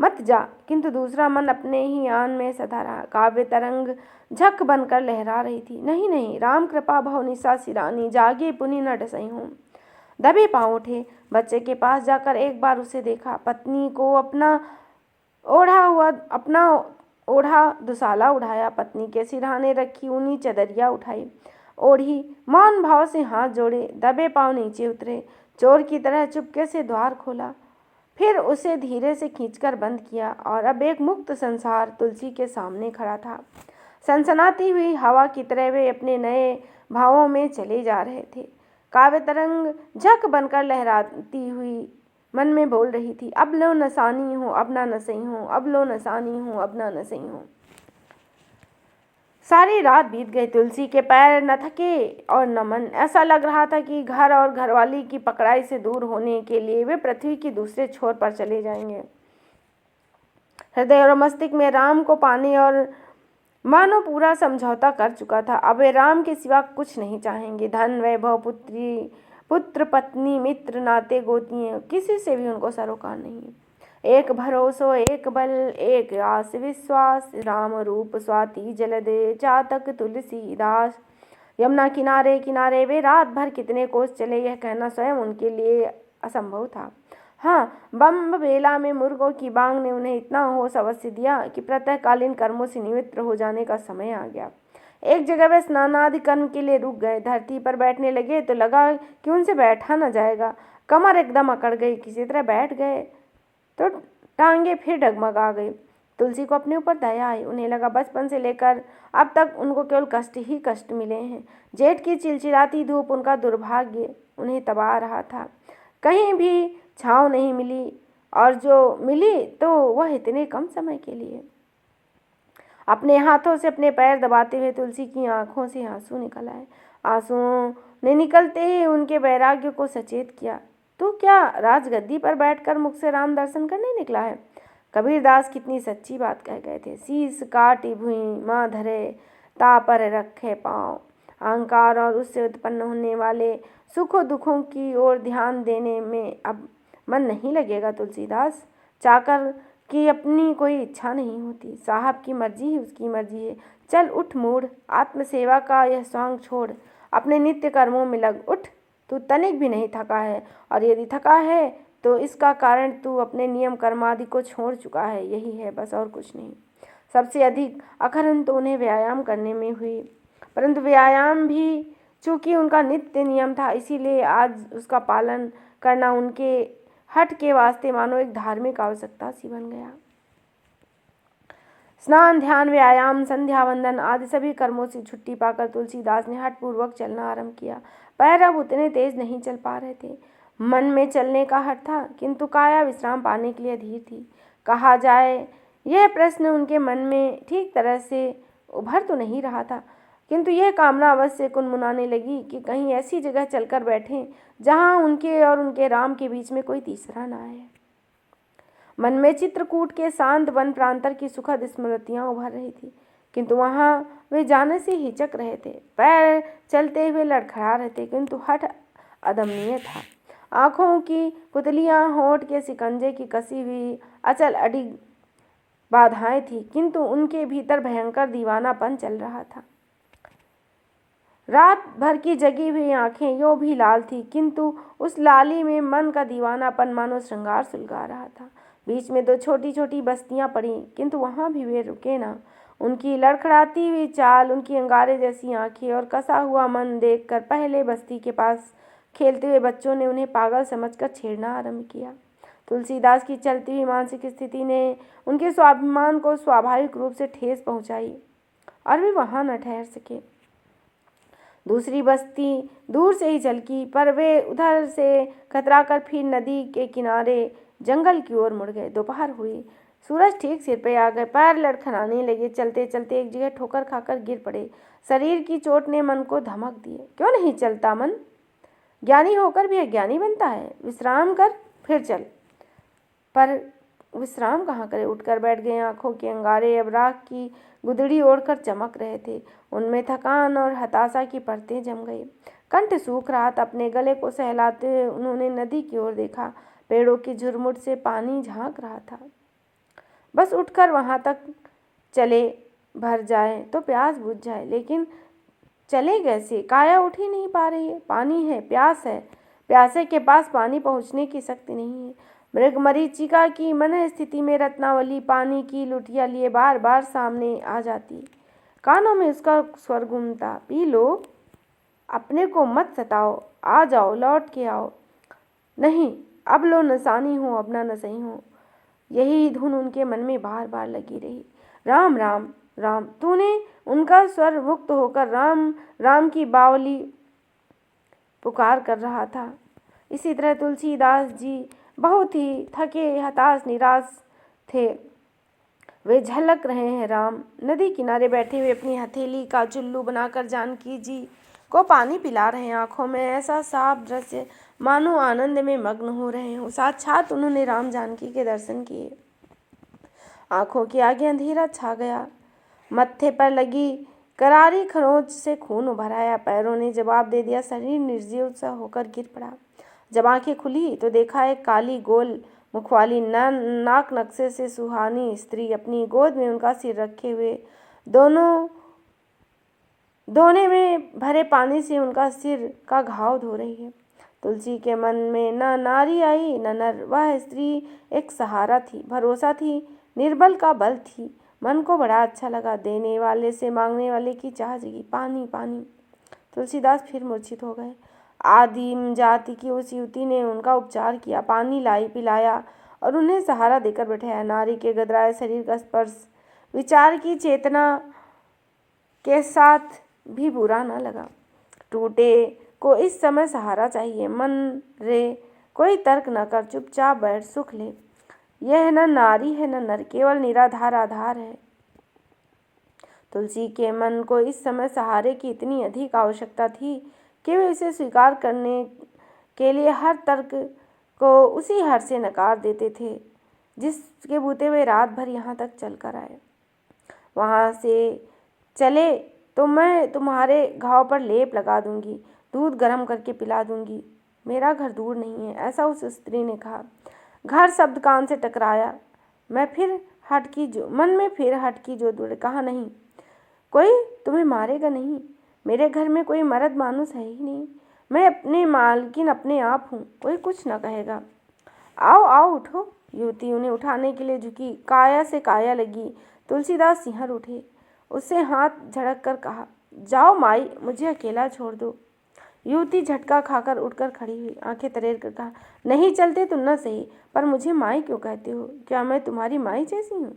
[SPEAKER 1] मत जा। किंतु दूसरा मन अपने ही आन में सदा रहा। काव्य तरंग झक बनकर लहरा रही थी। नहीं नहीं, राम कृपा भव निशा सिरानी, जागे पुनि न डसई हूँ। दबे पाँव उठे, बच्चे के पास जाकर एक बार उसे देखा। पत्नी को अपना ओढ़ा दुसाला उठाया, पत्नी के सिरहाने रखी ऊनी चदरिया उठाई, ओढ़ी, मौन भाव से हाथ जोड़े, दबे पाँव नीचे उतरे, चोर की तरह चुपके से द्वार खोला, फिर उसे धीरे से खींचकर बंद किया और अब एक मुक्त संसार तुलसी के सामने खड़ा था। सनसनाती हुई हवा की तरह वे अपने नए भावों में चले जा रहे थे। काव्य तरंग झक बनकर लहराती हुई मन में बोल रही थी, अब लो नसानी हूँ अब ना नसई हूँ, अब लो नसानी हूँ अब ना नसई हूँ। सारी रात बीत गई, तुलसी के पैर न थके और न मन। ऐसा लग रहा था कि घर और घरवाली की पकड़ाई से दूर होने के लिए वे पृथ्वी की दूसरे छोर पर चले जाएंगे। हृदय और मस्तिष्क में राम को पाने और मानो पूरा समझौता कर चुका था। अब वे राम के सिवा कुछ नहीं चाहेंगे। धन, वैभव, पुत्र, पत्नी, मित्र, नाते गोतियाँ, किसी से भी उनको सरोकार नहीं। एक भरोसो एक बल, एक आस विश्वास, राम रूप स्वाति जलदे, चातक तुलसीदास। यमुना किनारे किनारे वे रात भर कितने कोस चले, यह कहना स्वयं उनके लिए असंभव था। हाँ, बम्ब बेला में मुर्गों की बांग ने उन्हें इतना होश अवश्य दिया कि प्रातःकालीन कर्मों से निवृत्त हो जाने का समय आ गया। एक जगह वे स्नानादि कर्म के लिए रुक गए। धरती पर बैठने लगे तो लगा कि उनसे बैठा न जाएगा। कमर एकदम अकड़ गई। किसी तरह बैठ गए तो टांगे फिर डगमगा गई। तुलसी को अपने ऊपर दया आई। उन्हें लगा बचपन से लेकर अब तक उनको केवल कष्ट ही कष्ट मिले हैं। जेठ की चिलचिलाती धूप उनका दुर्भाग्य उन्हें तबाह रहा था। कहीं भी छाँव नहीं मिली और जो मिली तो वह इतने कम समय के लिए। अपने हाथों से अपने पैर दबाते हुए तुलसी की आंखों से आंसू निकल आए। आंसुओं ने निकलते ही उनके वैराग्य को सचेत किया। तू क्या राजगद्दी पर बैठकर मुख से राम दर्शन करने निकला है? कबीरदास कितनी सच्ची बात कह गए थे। शीस काटी भुई माँ धरे, ता पर रखे पाँव। अहंकार और उससे उत्पन्न होने वाले सुखों दुखों की ओर ध्यान देने में अब मन नहीं लगेगा तुलसीदास। चाकर की अपनी कोई इच्छा नहीं होती, साहब की मर्जी ही उसकी मर्जी है। चल उठ मूढ़, आत्मसेवा का यह स्वांग छोड़, अपने नित्य कर्मों में लग। उठ, तू तनिक भी नहीं थका है, और यदि थका है तो इसका कारण तू अपने नियम कर्म आदि को छोड़ चुका है, यही है बस, और कुछ नहीं। सबसे अधिक अखरन तो उन्हें व्यायाम करने में हुई, परंतु व्यायाम भी चूँकि उनका नित्य नियम था, इसीलिए आज उसका पालन करना उनके हठ के वास्ते मानो एक धार्मिक आवश्यकता सी बन गया। स्नान, ध्यान, व्यायाम, संध्या वंदन आदि सभी कर्मों से छुट्टी पाकर तुलसीदास ने हठपूर्वक चलना आरंभ किया। पैर अब उतने तेज नहीं चल पा रहे थे। मन में चलने का हठ था, किंतु काया विश्राम पाने के लिए अधीर थी। कहा जाए, यह प्रश्न उनके मन में ठीक तरह से उभर तो नहीं रहा था, किंतु यह कामना अवश्य कुनमुनाने लगी कि कहीं ऐसी जगह चलकर बैठें जहाँ उनके और उनके राम के बीच में कोई तीसरा न आए। मन में चित्रकूट के शांत वन प्रांतर की सुखद स्मृतियाँ उभर रही थी, किंतु वहाँ वे जाने से हिचक रहे थे। पैर चलते हुए लड़खड़ा रहे थे, किंतु हठ अदमनीय था। आँखों की पुतलियाँ होंठ के सिकंजे की कसी हुई अचल अडिग बाधाएं थी, किंतु उनके भीतर भयंकर दीवानापन चल रहा था। रात भर की जगी हुई आंखें यूं भी लाल थी, किंतु उस लाली में मन का दीवानापन मानो श्रृंगार सुलगा रहा था। बीच में दो छोटी छोटी बस्तियां पड़ी, किंतु वहां भी वे रुके ना। उनकी लड़खड़ाती हुई चाल, उनकी अंगारे जैसी आंखें और कसा हुआ मन देखकर पहले बस्ती के पास खेलते हुए बच्चों ने उन्हें पागल समझकर छेड़ना आरंभ किया। तुलसीदास की चलती हुई मानसिक स्थिति ने उनके स्वाभिमान को स्वाभाविक रूप से ठेस पहुंचाई और वे वहां न ठहर सके। दूसरी बस्ती दूर से ही झलकी, पर वे उधर से कतराकर फिर नदी के किनारे जंगल की ओर मुड़ गए। दोपहर हुई, सूरज ठीक सिर पे आ गए, पैर लड़खड़ाने लगे। चलते चलते एक जगह ठोकर खाकर गिर पड़े। शरीर की चोट ने मन को धमक दिए। क्यों नहीं चलता मन? ज्ञानी होकर भी अज्ञानी बनता है। विश्राम कर फिर चल। पर विश्राम कहाँ करे? उठकर बैठ गए। आंखों के अंगारे अब राख की गुदड़ी ओढ़कर चमक रहे थे। उनमें थकान और हताशा की परतें जम गई। कंठ सूख रहा था। अपने गले को सहलाते हुए उन्होंने नदी की ओर देखा। पेड़ों की झुरमुट से पानी झांक रहा था। बस उठकर वहां तक चले, भर जाए तो प्यास बुझ जाए, लेकिन चले कैसे? काया उठ ही नहीं पा रही है। पानी है, प्यास है, प्यासे के पास पानी पहुंचने की शक्ति नहीं है। मृग मरीचिका की मन स्थिति में रत्नावली पानी की लुटिया लिए बार बार सामने आ जाती। कानों में उसका स्वर घूमता, पी लो, अपने को मत सताओ, आ जाओ, लौट के आओ। नहीं, अब लो नसानी हो, अब ना नसई हो। यही धुन उनके मन में बार बार लगी रही। राम राम राम। तूने उनका स्वर मुक्त होकर राम राम की बावली पुकार कर रहा था। इसी तरह तुलसीदास जी बहुत ही थके, हताश, निराश थे। वे झलक रहे हैं राम। नदी किनारे बैठे हुए अपनी हथेली का चुल्लू बनाकर जानकी जी को पानी पिला रहे हैं। आंखों में ऐसा साफ दृश्य मानो आनंद में मग्न हो रहे हो। साक्षात उन्होंने राम जानकी के दर्शन किए। आंखों के आगे अंधेरा छा गया। मत्थे पर लगी करारी खरोंच से खून उभर आया। पैरों ने जवाब दे दिया। शरीर निर्जीव सा होकर गिर पड़ा। जब आंखें खुली तो देखा एक काली गोल मुखवाली नाक नक्शे से सुहानी स्त्री अपनी गोद में उनका सिर रखे हुए दोने में भरे पानी से उनका सिर का घाव धो रही है। तुलसी के मन में न नारी आई न नर। वह स्त्री एक सहारा थी, भरोसा थी, निर्बल का बल थी। मन को बड़ा अच्छा लगा। देने वाले से मांगने वाले की चाह जगी। पानी पानी। तुलसीदास फिर मूर्छित हो गए। आदिम जाति की उस युवती ने उनका उपचार किया, पानी लाई, पिलाया और उन्हें सहारा देकर बैठाया। नारी के गदराए शरीर का स्पर्श विचार की चेतना के साथ भी बुरा न लगा। टूटे को इस समय सहारा चाहिए। मन रे, कोई तर्क न कर, चुपचाप बैठ, सुख ले। यह न नारी है न नर, केवल निराधार आधार है। तुलसी के मन को इस समय सहारे की इतनी अधिक आवश्यकता थी कि वे इसे स्वीकार करने के लिए हर तर्क को उसी हर से नकार देते थे जिसके बूते वे रात भर यहाँ तक चल कर आए। वहाँ से चले तो मैं तुम्हारे घाव पर लेप लगा दूंगी, दूध गर्म करके पिला दूंगी। मेरा घर दूर नहीं है, ऐसा उस स्त्री ने कहा। घर शब्द कान से टकराया। मन में फिर हटकी जो दूर। कहा नहीं, कोई तुम्हें मारेगा नहीं। मेरे घर में कोई मर्द मानुस है ही नहीं। मैं अपने मालकिन अपने आप हूँ, कोई कुछ न कहेगा। आओ आओ, उठो। युवती उन्हें उठाने के लिए झुकी। काया से काया लगी। तुलसीदास सिंहर उठे। उससे हाथ झड़क कर कहा, जाओ माई, मुझे अकेला छोड़ दो। युवती झटका खाकर उठकर खड़ी हुई। आंखें तरेर कर कहा, नहीं चलते तो न सही, पर मुझे माई क्यों कहते हो? क्या मैं तुम्हारी माई जैसी हूँ?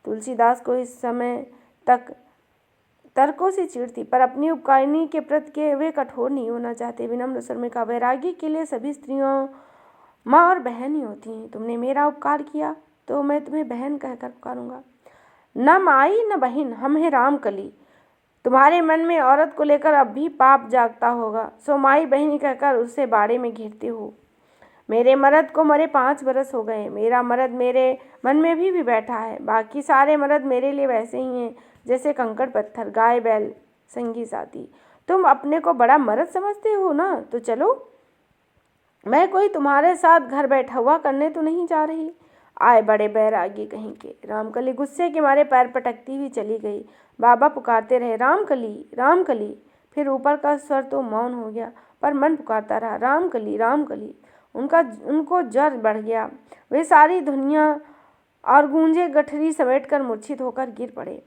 [SPEAKER 1] तुलसीदास को इस समय तक तर्कों से चिढ़ थी, पर अपनी उपकारिणी के प्रति के वे कठोर नहीं होना चाहते। विनम्र स्वर में कहा, वैरागी के लिए सभी स्त्रियों माँ और बहन ही होती हैं। तुमने मेरा उपकार किया तो मैं तुम्हें बहन कहकर पुकारूंगा। न माई न बहन, हम हैं रामकली। तुम्हारे मन में औरत को लेकर अब भी पाप जागता होगा, सो माई बहनी कहकर उससे बाड़े में घेरते हो। मेरे मर्द को मरे 5 बरस हो गए। मेरा मर्द मेरे मन में भी बैठा है। बाकी सारे मर्द मेरे लिए वैसे ही हैं जैसे कंकड़ पत्थर, गाय बैल, संगी साथी। तुम अपने को बड़ा मर्द समझते हो ना, तो चलो, मैं कोई तुम्हारे साथ घर बैठा हुआ करने तो नहीं जा रही। आए बड़े बैरागी कहीं के। रामकली गुस्से के मारे पैर पटकती हुई चली गई। बाबा पुकारते रहे, रामकली रामकली। फिर ऊपर का स्वर तो मौन हो गया, पर मन पुकारता रहा, रामकली रामकली। उनको जर बढ़ गया। वे सारी दुनिया और गूंजे गठरी समेटकर मूर्छित होकर गिर पड़े।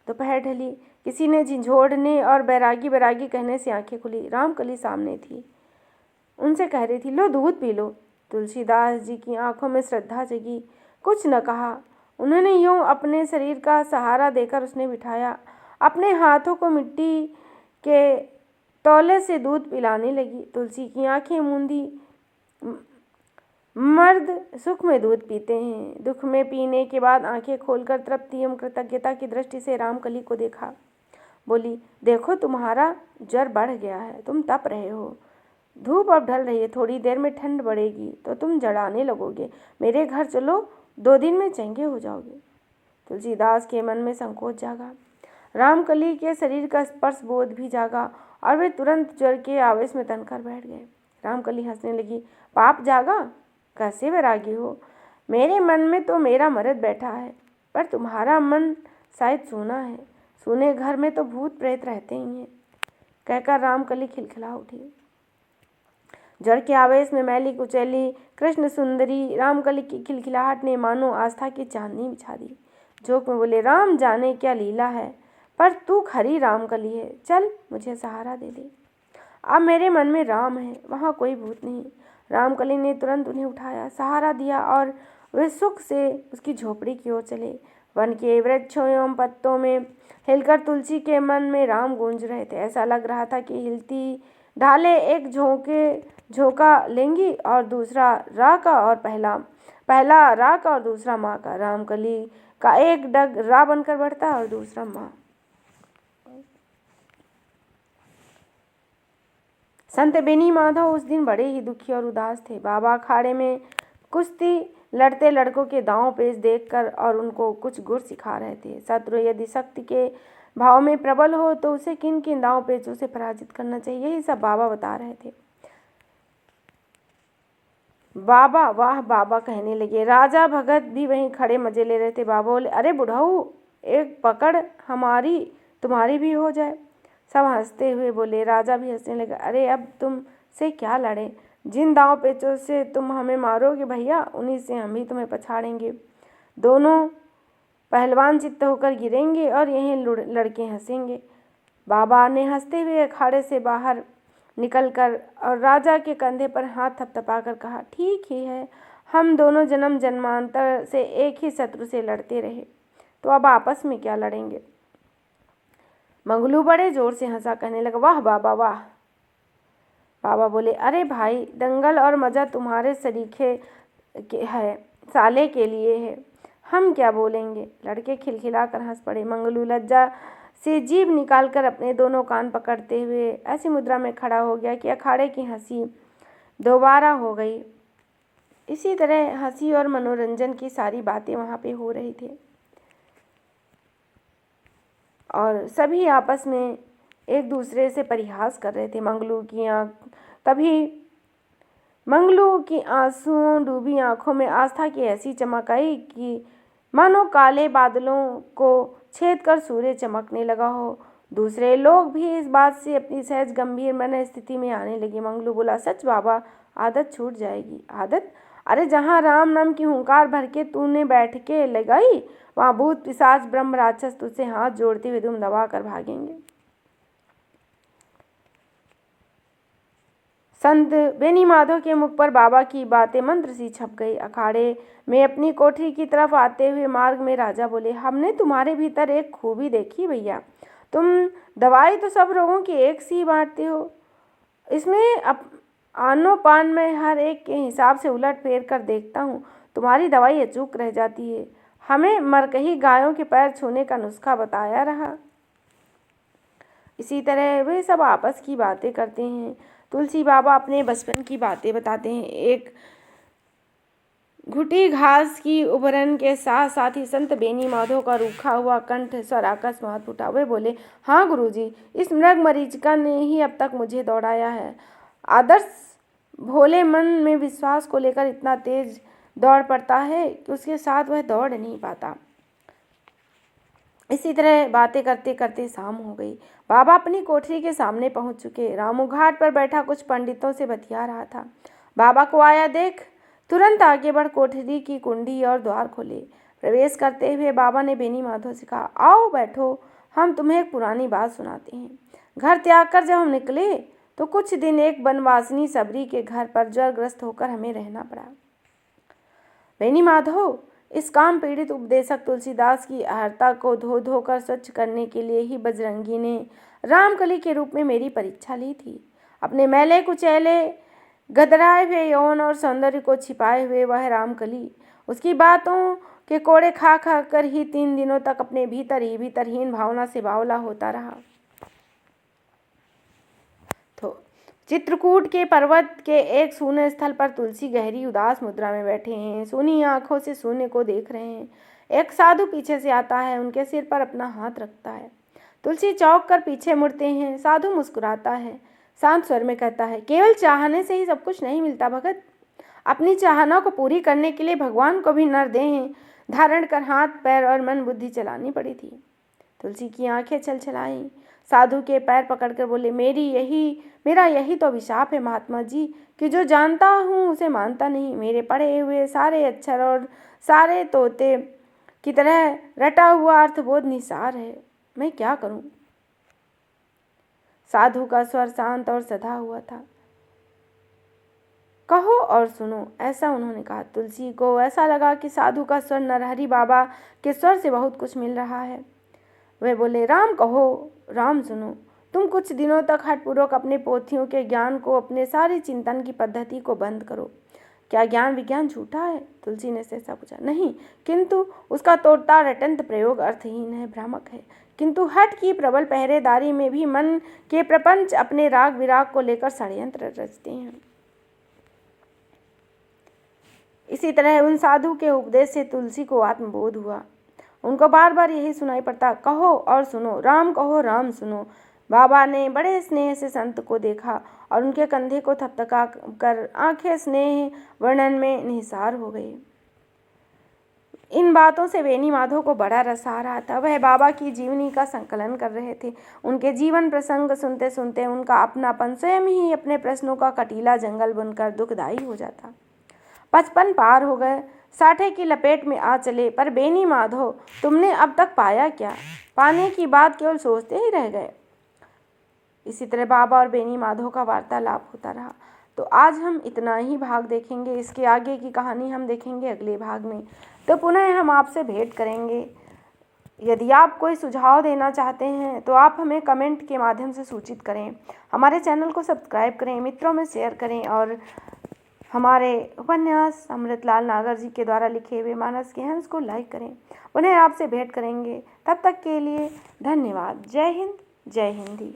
[SPEAKER 1] दोपहर ढली। किसी ने झिझोड़ने और बैरागी बैरागी कहने से आंखें खुली। रामकली सामने थी, उनसे कह रही थी, लो दूध पी लो। तुलसीदास जी की आंखों में श्रद्धा जगी। कुछ न कहा। उन्होंने यूं अपने शरीर का सहारा देकर उसने बिठाया। अपने हाथों को मिट्टी के तौले से दूध पिलाने लगी। तुलसी की आंखें मूंदी। मर्द सुख में दूध पीते हैं, दुख में पीने के बाद आंखें खोलकर तृप्ति एवं कृतज्ञता की दृष्टि से रामकली को देखा। बोली, देखो तुम्हारा जर बढ़ गया है, तुम तप रहे हो। धूप अब ढल रही है, थोड़ी देर में ठंड बढ़ेगी तो तुम जड़ाने लगोगे। मेरे घर चलो, 2 दिन में चंगे हो जाओगे। तुलसीदास के मन में संकोच जागा। रामकली के शरीर का स्पर्श बोध भी जागा और वे तुरंत ज्वर के आवेश में तनकर बैठ गए। रामकली हंसने लगी। पाप जागा? कैसे वैरागी हो? मेरे मन में तो मेरा मर्द बैठा है, पर तुम्हारा मन शायद सूना है। सूने घर में तो भूत प्रेत रहते ही हैं। कहकर रामकली खिलखिला उठी। जड़ के आवेश में मैली कुचैली कृष्ण सुंदरी रामकली की खिलखिलाहट ने मानो आस्था की चांदनी बिछा दी। जोक में बोले, राम जाने क्या लीला है, पर तू खरी रामकली है। चल मुझे सहारा दे दे। अब मेरे मन में राम है, वहाँ कोई भूत नहीं। रामकली ने तुरंत उन्हें उठाया, सहारा दिया और वे सुख से उसकी झोपड़ी की ओर चले। वन के वृक्षों एवं पत्तों में हिलकर तुलसी के मन में राम गूंज रहे थे। ऐसा लग रहा था कि हिलती ढाले एक झोंका लेंगी और दूसरा रा का और पहला रा का और दूसरा माँ का। रामकली का एक डग रा बनकर बढ़ता और दूसरा माँ। संत बेनी माधव उस दिन बड़े ही दुखी और उदास थे। बाबा अखाड़े में कुश्ती लड़ते लड़कों के दांव पेच देखकर और उनको कुछ गुर सिखा रहे थे। शत्रु यदि शक्ति के भाव में प्रबल हो तो उसे किन किन दांव पेचों से पराजित करना चाहिए, यही सब बाबा बता रहे थे। बाबा वाह बाबा कहने लगे। राजा भगत भी वहीं खड़े मजे ले रहे थे। बाबा बोले, अरे बुढ़ाऊ, एक पकड़ हमारी तुम्हारी भी हो जाए। सब हंसते हुए बोले। राजा भी हंसने लगा। अरे अब तुम से क्या लड़े, जिन दांव पेचों से तुम हमें मारोगे भैया, उन्हीं से हम भी तुम्हें पछाड़ेंगे। दोनों पहलवान चित्त होकर गिरेंगे और यहीं लड़के हंसेंगे। बाबा ने हंसते हुए अखाड़े से बाहर निकलकर और राजा के कंधे पर हाथ थपथपाकर कहा, ठीक ही है, हम दोनों जन्म जन्मांतर से एक ही शत्रु से लड़ते रहे, तो अब आपस में क्या लड़ेंगे। मंगलू बड़े जोर से हंसा, कहने लगा, वाह बाबा वाह। बाबा बोले, अरे भाई, दंगल और मजा तुम्हारे सरीखे है, साले के लिए है, हम क्या बोलेंगे। लड़के खिलखिलाकर हंस पड़े। मंगलू लज्जा से जीभ निकालकर अपने दोनों कान पकड़ते हुए ऐसी मुद्रा में खड़ा हो गया कि अखाड़े की हंसी दोबारा हो गई। इसी तरह हंसी और मनोरंजन की सारी बातें वहाँ पे हो रही थी और सभी आपस में एक दूसरे से परिहास कर रहे थे। मंगलू की आंसुओं डूबी आंखों में आस्था की ऐसी चमक आई कि मानो काले बादलों को छेद कर सूर्य चमकने लगा हो। दूसरे लोग भी इस बात से अपनी सहज गंभीर मन स्थिति में आने लगे। मंगलू बोला, सच बाबा, आदत छूट जाएगी। आदत? अरे जहाँ राम नाम की हुंकार भर के तूने बैठ के लगाई, वहाँ भूत पिशाच ब्रह्म राक्षस तुझसे हाथ जोड़ते हुए तुम दबा कर भागेंगे। संत बेनी माधव के मुख पर बाबा की बातें मंत्र सी छप गई। अखाड़े में अपनी कोठरी की तरफ आते हुए मार्ग में राजा बोले, हमने तुम्हारे भीतर एक खूबी देखी भैया, तुम दवाई तो सब रोगों की एक सी बांटते हो, इसमें आनो पान में हर एक के हिसाब से उलट फेर कर देखता हूँ, तुम्हारी दवाई अचूक रह जाती है। हमें मरकही गायों के पैर छूने का नुस्खा बताया रहा। इसी तरह वे सब आपस की बातें करते हैं। तुलसी बाबा अपने बचपन की बातें बताते हैं। एक घुटी घास की उभरन के साथ साथ ही संत बेनी माधव का रूखा हुआ कंठ स्वर अकस्मात फूटा। वे बोले, हाँ गुरुजी, इस मृग मरीचिका ने ही अब तक मुझे दौड़ाया है। आदर्श भोले मन में विश्वास को लेकर इतना तेज दौड़ पड़ता है कि उसके साथ वह दौड़ नहीं पाता। इसी तरह बातें करते करते शाम हो गई। बाबा अपनी कोठरी के सामने पहुंच चुके। रामू घाट पर बैठा कुछ पंडितों से बतिया रहा था। बाबा को आया देख तुरंत आगे बढ़ कोठरी की कुंडी और द्वार खोले। प्रवेश करते हुए बाबा ने बेनी माधव से कहा, आओ बैठो, हम तुम्हें एक पुरानी बात सुनाते हैं। घर त्याग कर जब हम निकले तो कुछ दिन एक बनवासिनी सबरी के घर पर ज्वरग्रस्त होकर हमें रहना पड़ा। बेनी माधव, इस काम पीड़ित उपदेशक तुलसीदास की अहर्ता को धो धोकर स्वच्छ करने के लिए ही बजरंगी ने रामकली के रूप में मेरी परीक्षा ली थी। अपने मैले कुचैले गदराए हुए यौवन और सौंदर्य को छिपाए हुए वह रामकली उसकी बातों के कोड़े खा खा कर ही 3 दिनों तक अपने भीतर ही भीतरहीन भावना से बावला होता रहा। तो चित्रकूट के पर्वत के एक शून्य स्थल पर तुलसी गहरी उदास मुद्रा में बैठे हैं। सूनी आंखों से शून्य को देख रहे हैं। एक साधु पीछे से आता है, उनके सिर पर अपना हाथ रखता है। तुलसी चौंक कर पीछे मुड़ते हैं। साधु मुस्कुराता है, शांत स्वर में कहता है, केवल चाहने से ही सब कुछ नहीं मिलता भगत। अपनी चाहना को पूरी करने के लिए भगवान को भी नरदेह धारण कर हाथ पैर और मन बुद्धि चलानी पड़ी थी। तुलसी की आंखें छलछलाईं। साधु के पैर पकड़कर बोले, मेरा यही तो अभिशाप है महात्मा जी कि जो जानता हूँ उसे मानता नहीं। मेरे पढ़े हुए सारे अक्षर और सारे तोते की तरह रटा हुआ अर्थबोध निसार है। मैं क्या करूँ? साधु का स्वर शांत और सधा हुआ था। कहो और सुनो, ऐसा उन्होंने कहा। तुलसी को ऐसा लगा कि साधु का स्वर नरहरि बाबा के स्वर से बहुत कुछ मिल रहा है। वे बोले, राम कहो, राम सुनो। तुम कुछ दिनों तक हठपूर्वक अपने पोथियों के ज्ञान को, अपने सारे चिंतन की पद्धति को बंद करो। क्या ज्ञान विज्ञान झूठा है? तुलसी ने सहसा पूछा। नहीं, किंतु उसका तोड़ता रटंत प्रयोग अर्थहीन है, भ्रामक है। किंतु हठ की प्रबल पहरेदारी में भी मन के प्रपंच अपने राग विराग को लेकर षड्यंत्र रचते हैं। इसी तरह उन साधु के उपदेश से तुलसी को आत्मबोध हुआ। उनको बार बार यही सुनाई पड़ता, कहो और सुनो, राम कहो, राम सुनो। बाबा ने बड़े स्नेह से संत को देखा और उनके कंधे को थपथका कर आंखें स्नेह वर्णन में निसार हो गई। इन बातों से बेनी माधव को बड़ा रस आ रहा था। वह बाबा की जीवनी का संकलन कर रहे थे। उनके जीवन प्रसंग सुनते सुनते उनका अपनापन स्वयं ही अपने प्रश्नों का कटीला जंगल बनकर दुखदायी हो जाता। 55 पार हो गए, 60 की लपेट में आ चले, पर बेनी माधव तुमने अब तक पाया क्या? पाने की बात केवल सोचते ही रह गए। इसी तरह बाबा और बेनी माधव का वार्तालाप होता रहा। तो आज हम इतना ही भाग देखेंगे। इसके आगे की कहानी हम देखेंगे अगले भाग में। तो पुनः हम आपसे भेंट करेंगे। यदि आप कोई सुझाव देना चाहते हैं तो आप हमें कमेंट के माध्यम से सूचित करें। हमारे चैनल को सब्सक्राइब करें, मित्रों में शेयर करें और हमारे उपन्यास अमृतलाल नागर जी के द्वारा लिखे हुए मानस के हंस को लाइक करें। उन्हें आपसे भेंट करेंगे। तब तक के लिए धन्यवाद। जय हिंद, जय हिंदी।